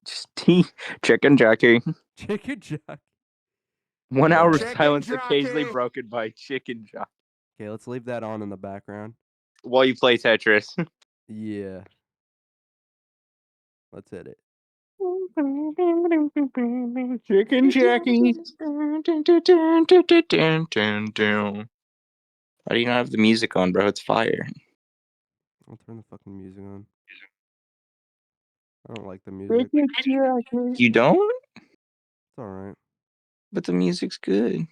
Just chicken jockey. Chicken jockey. 1 hour of Chicken silence jockey. occasionally broken by chicken jockey. Okay, let's leave that on in the background. While you play Tetris. Yeah. Let's hit it. Chicken jockey. Why do you not have the music on, bro? It's fire. I'll turn the fucking music on. I don't like the music. You don't? It's alright. But the music's good.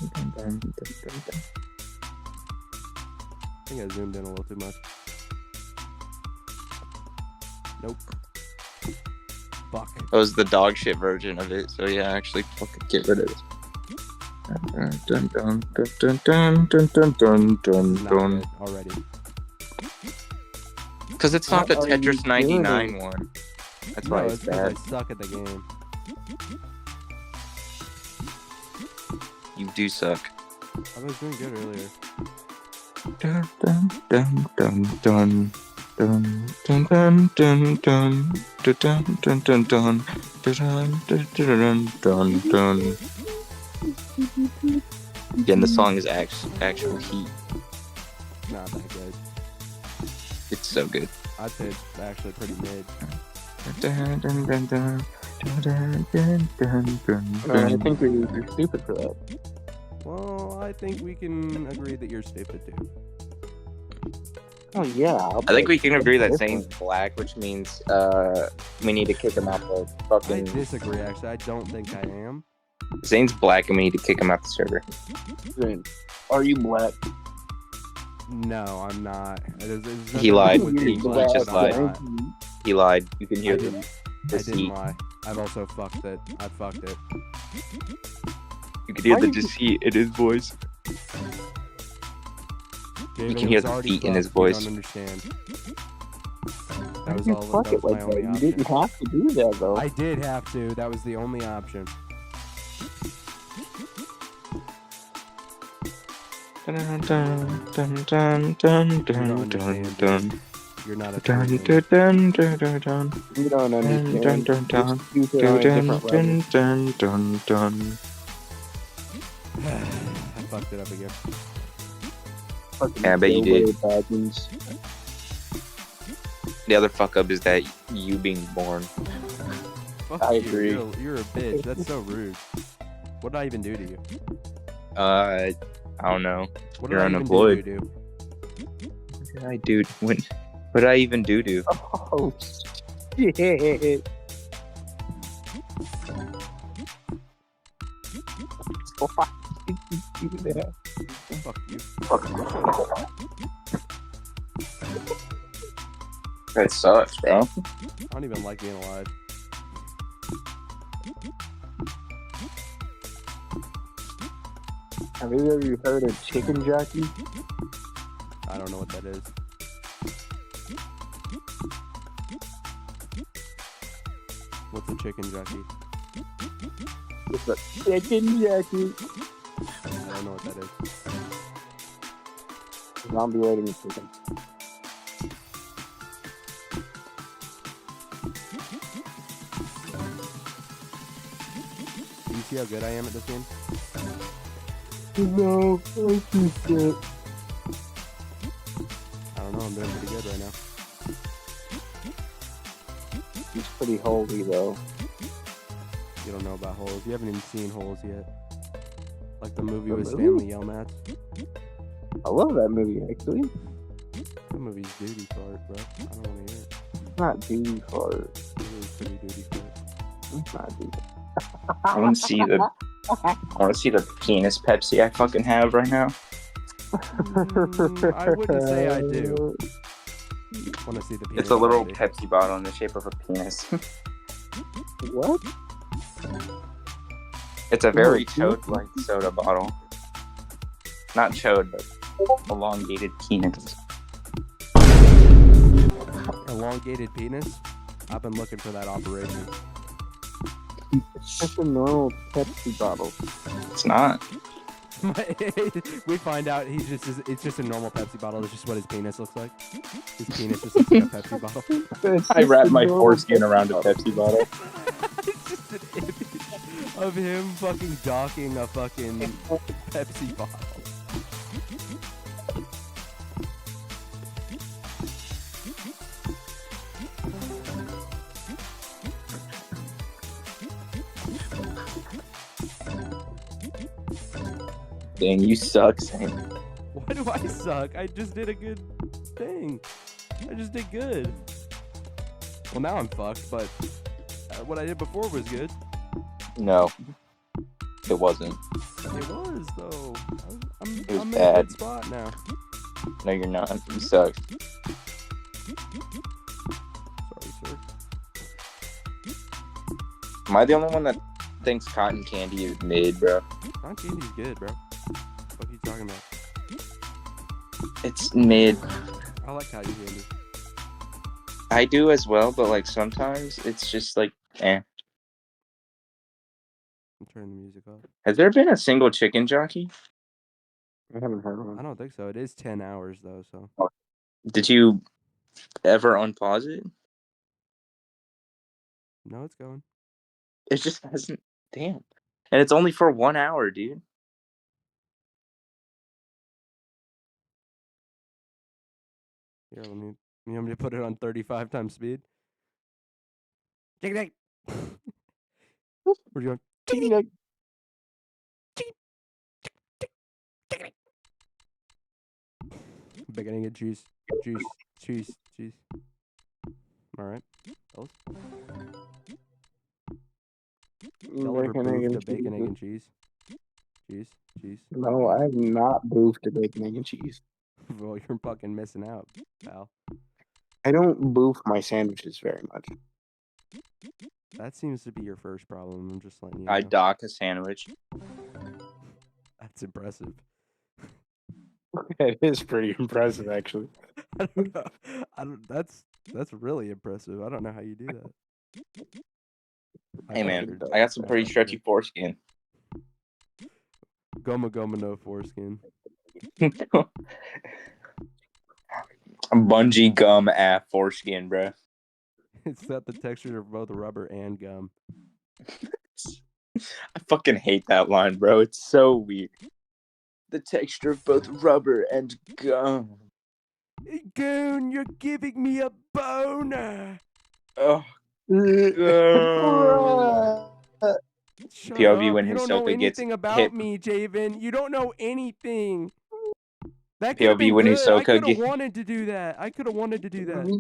I think I zoomed in a little too much. Nope. Fuck. That was the dog shit version of it, so yeah, actually fucking get rid of it. Dun, dun, dun, dun, dun, dun, dun, dun, dun, Not dun. good already. Because it's not the What are you Tetris 99 doing? one. That's No, why it's it's because I bad. suck at the game. You do suck. I was doing good earlier. Dun, dun, dun, dun, dun. Dun, dun, dun, dun, dun, dun, dun, dun, dun, dun, dun, dun, dun. Again, the song is actual heat. Not that good. It's so good. I'd say it's actually pretty mid. Dun, dun, dun, dun, dun, dun, dun, dun, I dun. think you're stupid for that. Well, I think we can agree that you're stupid too. Oh yeah. I think we can agree that Zane's black, which means we need to kick him out the I fucking. disagree, actually. I don't think I am. Zane's black, and we need to kick him out the server. Are you black? No, I'm not. He lied. He just lied. He lied. You can I hear didn't, the I didn't deceit. lie. I've also fucked it. I fucked it. You can hear Why the did you- deceit in his voice. David, can it hear was the already beat in his fucked. You voice. don't understand. Why That was did you all. fuck That it was like my that? only You option. didn't have to do that though. I did have to. That was the only option. Dun, dun, dun, dun, dun, You don't dun, dun, understand. dun. You're not a Dun, true dun, dun, dun, dun, You don't dun, understand. dun, dun, dun. You two are on a Dun, different dun, level. dun, dun, dun. I fucked it up again. Fucking Yeah, I bet you Joe did. Badgins. The other fuck up is that you being born. Fuck I you. agree. You're a bitch. That's so rude. What did I even do to you? I don't know. What You're did I even unemployed. do to you? What did I do? What did I even do to? Oh shit! Why did you do that? Fuck you. That sucks, bro. I don't even like being alive. Have you ever heard of chicken jockey? I don't know what that is. What's a chicken jockey? It's a chicken jockey. I don't know what that is. Zombie rating chicken. Do you see how good I am at this game? No, I see shit. I don't know. I'm doing pretty good right now. He's pretty holy though. You don't know about holes. You haven't even seen holes yet. Like the movie The with movie? Stanley Yelnats. I love that movie actually. That movie's duty fart, bro. I don't want to hear it. It's not duty fart. It is pretty duty fart. It's not duty. I want to see the penis Pepsi I fucking have right now. I wouldn't say I do. Want to see the penis? It's a little Pepsi. Pepsi bottle in the shape of a penis. What? It's a very chode-like soda bottle. Not chode, but elongated penis. Elongated penis? I've been looking for that operation. It's just a normal Pepsi bottle. It's not. We find out it's just a normal Pepsi bottle. It's just what his penis looks like. His penis just looks like a Pepsi bottle. I wrap my foreskin around a Pepsi bottle. It's just an image of him fucking docking a fucking Pepsi bottle. Dang, you suck, Sam. Why do I suck? I just did a good thing. I just did good. Well, now I'm fucked, but what I did before was good. No, it wasn't. It was, though. I'm was in a bad. good spot now. No, you're not. You suck. Sorry, sir. Am I the only one that thinks cotton candy is mid, bro? Cotton candy's good, bro. What are you talking about? It's mid. I like cotton candy. I do as well, but like sometimes it's just like, eh. I'm turning the music off. Has there been a single chicken jockey? I haven't heard of I one. don't think so. It is 10 hours, though, so. Did you ever unpause it? No, it's going. It just hasn't. Damn. And it's only for 1 hour, dude. Here, you want me to put it on 35 times speed? Where'd you going? Bacon, egg, and cheese. Cheese. Alright. Tell her boof the bacon, egg, and cheese. Cheese. No, I have not boofed the bacon, egg, and cheese. Well, you're fucking missing out, pal. I don't boof my sandwiches very much. That seems to be your first problem. I'm just letting you know. I dock a sandwich. That's impressive. It is pretty impressive, actually. I don't know. That's really impressive. I don't know how you do that. Hey, man, I got some pretty stretchy foreskin. Goma no foreskin. Bungee gum foreskin, bro. It's got the texture of both rubber and gum. I fucking hate that line, bro. It's so weird. The texture of both rubber and gum. Goon, you're giving me a boner. Oh, Shut POV up. when You don't Hisoka know gets anything about hit. me, Javen. You don't know anything. That could have POV been when good. I Hisoka could have gets wanted to do that.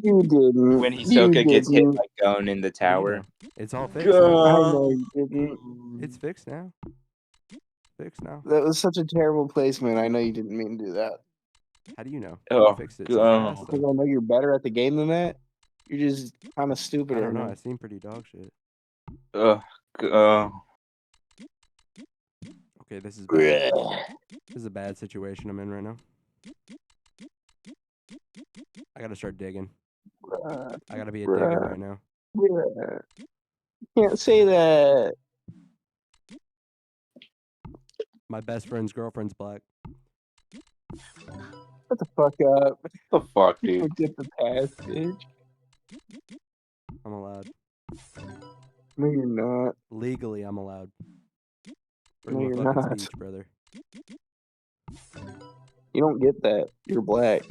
You didn't. when You Hisoka gets hit didn't. by Gon in the tower. It's all fixed now. I know you didn't. It's fixed now. Fixed now. That was such a terrible placement. I know you didn't mean to do that. How do you know? Oh, You fixed it so God. fast, Because though. I know you're better at the game than that. You're just kind of stupid I right don't know. now. I seem pretty dog shit. Okay, this is bad. This is a bad situation I'm in right now. I gotta start digging. I gotta be a digger right now. Can't say that. My best friend's girlfriend's black. Shut the fuck up. What the fuck, dude? Get the pass, bitch. I'm allowed. No, you're not. Legally, I'm allowed. No, Bring you're my fucking not. speech, brother. You don't get that. You're black.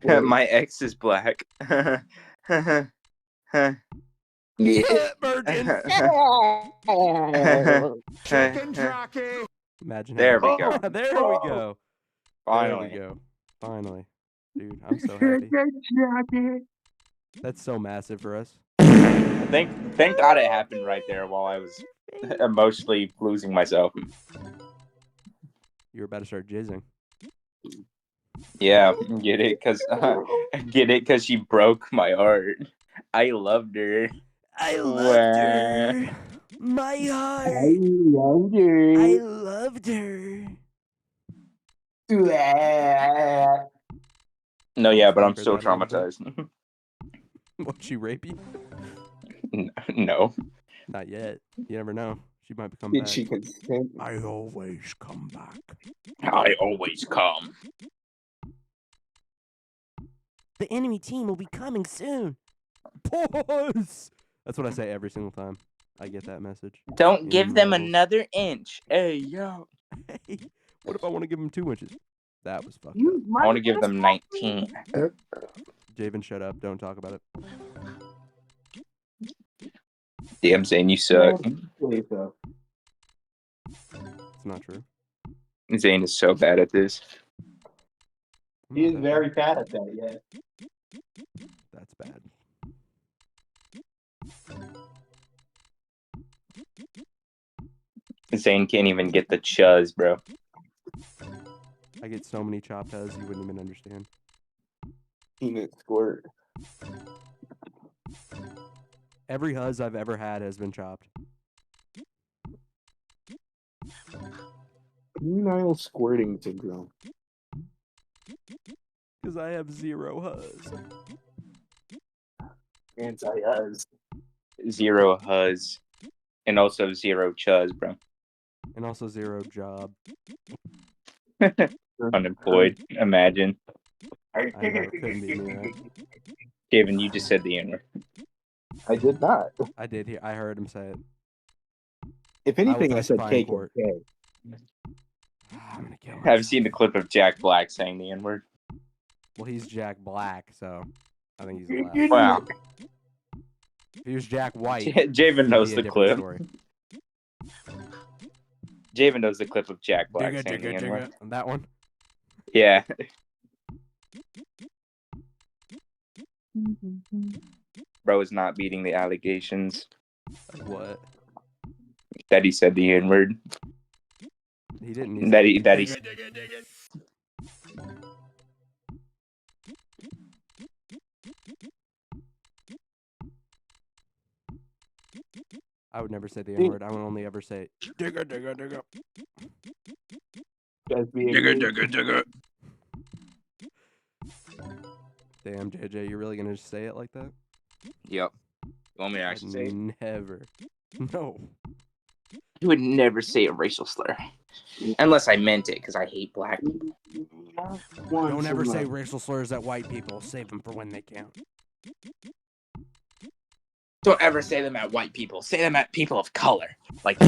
My ex is black. Virgin. Chicken jockey. Imagine There how we go. There we go. Finally. There we go. Finally. Dude, I'm so happy. That's so massive for us. Thank God it happened right there while I was emotionally losing myself. You were about to start jizzing. Yeah, get it? Cause she broke my heart. I loved her. I loved her. My heart. I love you. loved her. No, yeah, but I'm Heard still that a little bit. traumatized. Won't she rape you? No. Not yet. You never know. She might come Did back. she consent? I always come back. I always come. The enemy team will be coming soon. Pause. That's what I say every single time I get that message. Don't In give them Marbles. another inch. Hey, yo. Hey, what if I want to give him 2 inches? That was fucked up. You I want to give them 19. Javen, shut up. Don't talk about it. Damn, Zane, you suck. It's not true. Zane is so bad at this. I'm He not is that very bad. bad at that, yeah. That's bad. Zane can't even get the chuzz, bro. I get so many chopped heads you wouldn't even understand. Peanut squirt. Every huzz I've ever had has been chopped. Penile squirting syndrome. Because I have 0 huzz. Anti-us. 0 huzz. And also 0 chuzz, bro. And also 0 job. Unemployed. Imagine. I know, it couldn't be me, right? Gavin, you just said the N-word. I did not. I did hear. I heard him say it. If anything, I said testify in cake court. and cake. I'm gonna kill myself. I've seen the clip of Jack Black saying the N-word. Well, he's Jack Black, so I think he's allowed. Wow. If he was Jack White, Javen it'd knows be a the different clip. story. Javen knows the clip of Jack Black Digga, saying the digga, N-word. digga. That one? Yeah. Bro is not beating the allegations What? that he said the N-word. He didn't. That he I would never say the N-word. I would only ever say digga, digga, digga. That's being mean. digga. Damn, JJ, you're really gonna just say it like that? Yep. You want me to actually say it? Never. No. You would never say a racial slur. Unless I meant it, because I hate black people. Don't ever say racial slurs at white people. Save them for when they count. Don't ever say them at white people. Say them at people of color. Like,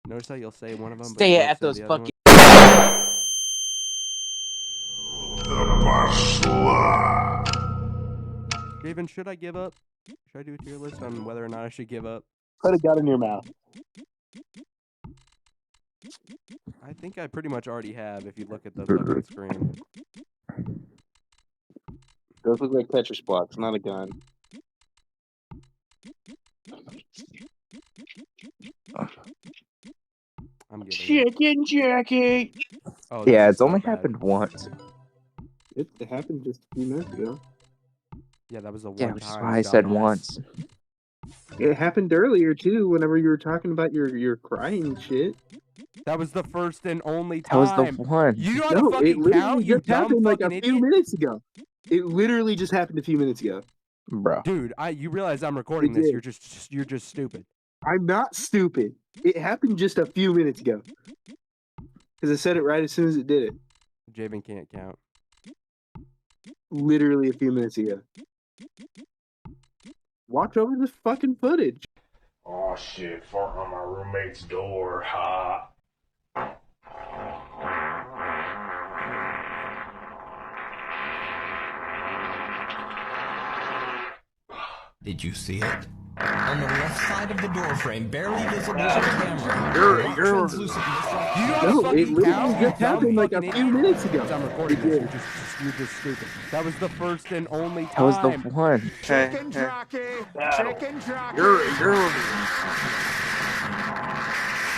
Notice how you'll say one of them, but say you it won't at say those the other fucking... one. Raven, should I give up? Should I do a tier list on whether or not I should give up? Put a gun in your mouth. I think I pretty much already have if you look at the fucking screen. Those look like Tetris blocks, not a gun. I'm giving Chicken Jockey! Oh, this Yeah, is it's so only bad. happened once. It happened just a few minutes ago. Yeah, that was the one Yeah, time. which is why I said dumbass. once. It happened earlier too, whenever you were talking about your crying shit. That was the first and only That was the time. one. You know how No, to it fucking literally count, you just dumb happened like fucking a few idiot? minutes ago. It literally just happened a few minutes ago. Bro. Dude, you realize I'm recording It this. did. You're just stupid. I'm not stupid. It happened just a few minutes ago. Because I said it right as soon as it did it. Javen can't count. Literally a few minutes ago. Watch over the fucking footage. Oh shit, farting on my roommate's door, ha. Did you see it? On the left side of the door frame, barely visible to the camera. White translucent mist like- You know how to No, it fucking literally count, you just dumb happened like a fucking few idiot? minutes ago. I'm recording It this. did. You're just stupid. That was the first and only time. That was the one. Chicken Jockey! Chicken Jockey!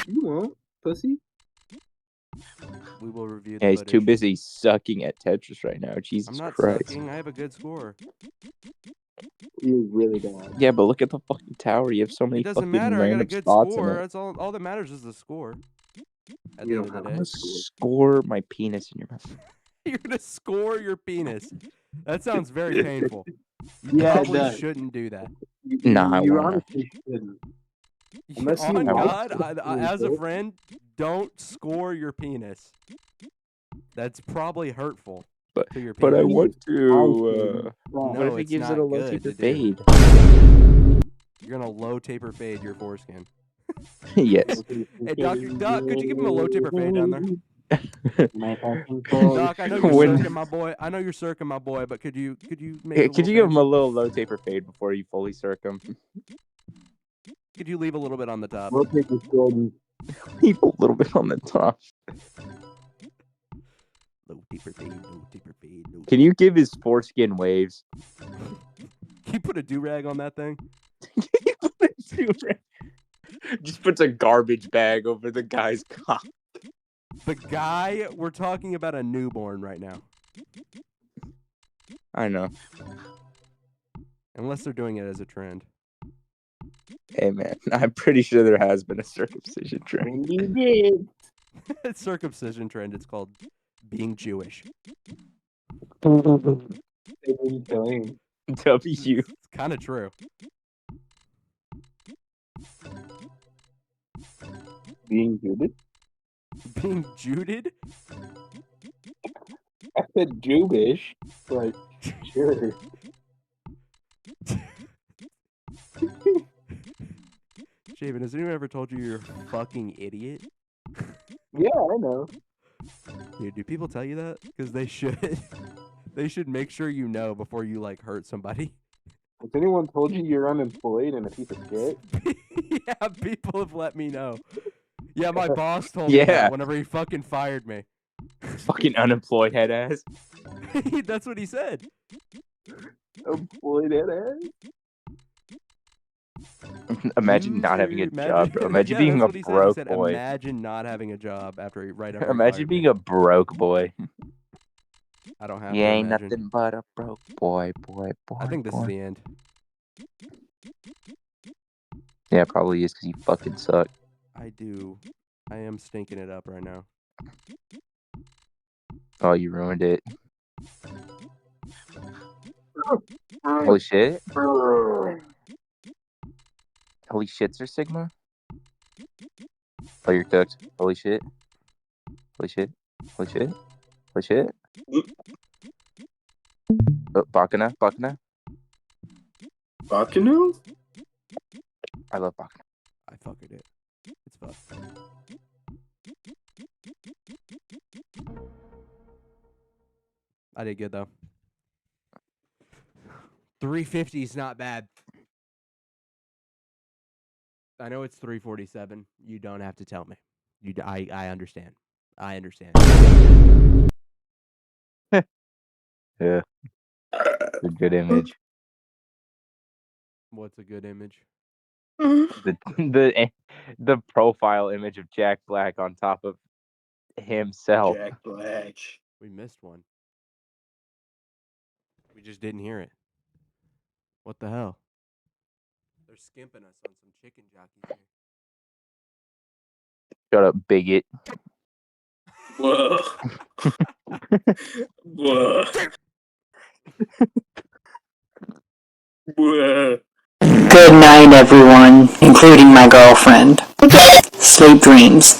You won't, pussy. We will review the Yeah, he's footage. too busy sucking at Tetris right now. Jesus I'm not Christ. sucking. I have a good score. You're really bad. Yeah, but look at the fucking tower. You have so many It doesn't fucking matter. I got a random good spots score. in it. That's all that matters is the score. At You the don't end of the have day. a score. Score my penis in your mouth. You're gonna score your penis. That sounds very painful. You Yeah, it probably does. shouldn't do that. Nah, I You wanna. honestly shouldn't. Unless you On want God, to. as a friend, don't score your penis. That's probably hurtful to your penis. But I want I to. What No, if it it's gives it not a low good taper to do. fade? You're gonna low taper fade your foreskin. Yes. Hey, Doc, could you give him a low taper fade down there? Doc, Doc, I know you're When- circling my boy. I know you're circling my boy, but could you make Yeah, it a could little you give him a fancy? little low taper fade before you fully circ him? Could you leave a little bit on the top? We'll take this Jordan. Leave a little bit on the top. Low taper fade, low taper fade. Low Can you give his foreskin waves? Can you put a do-rag on that thing? Just puts a garbage bag over the guy's cock. The guy, we're talking about a newborn right now. I know. Unless they're doing it as a trend. Hey man, I'm pretty sure there has been a circumcision trend. And you did. It's circumcision trend. It's called being Jewish. W. It's kind of true. Being Judith? Being Juded? I said Jewish, but sure. Shaven, has anyone ever told you you're a fucking idiot? Yeah, I know. Dude, do people tell you that? Because they should. They should make sure you know before you, like, hurt somebody. Has anyone told you you're unemployed and a piece of shit? Yeah, people have let me know. Yeah, my boss told me Yeah. that whenever he fucking fired me. Fucking unemployed head ass. That's what he said. Employed head ass? Imagine not having a job, bro. Imagine Yeah, being that's a what he said. He broke said, boy. imagine not having a job right after he Imagine fired being me. a broke boy. I don't have You to ain't imagine. nothing but a broke boy. I think this is boy. the end. Yeah, it probably is because you fucking suck. I do. I am stinking it up right now. Oh, you ruined it. Holy shit. Holy shit, Sir Sigma. Oh, you're cooked. Holy shit. Holy shit. Holy shit. Holy shit. Oh, Bakana. Bakana. Bakano? I love Bakana. I fucking it. It's fucked. I did good though. 350 is not bad. I know it's 347. You don't have to tell me. I understand. I understand. Yeah. It's a good image. What's a good image? The profile image of Jack Black on top of himself. Jack Black. We missed one. We just didn't hear it. What the hell? They're skimping us on some chicken jockeys here. Shut up, bigot. Whoa. Whoa. Whoa. Good night, everyone, including my girlfriend. Sweet dreams.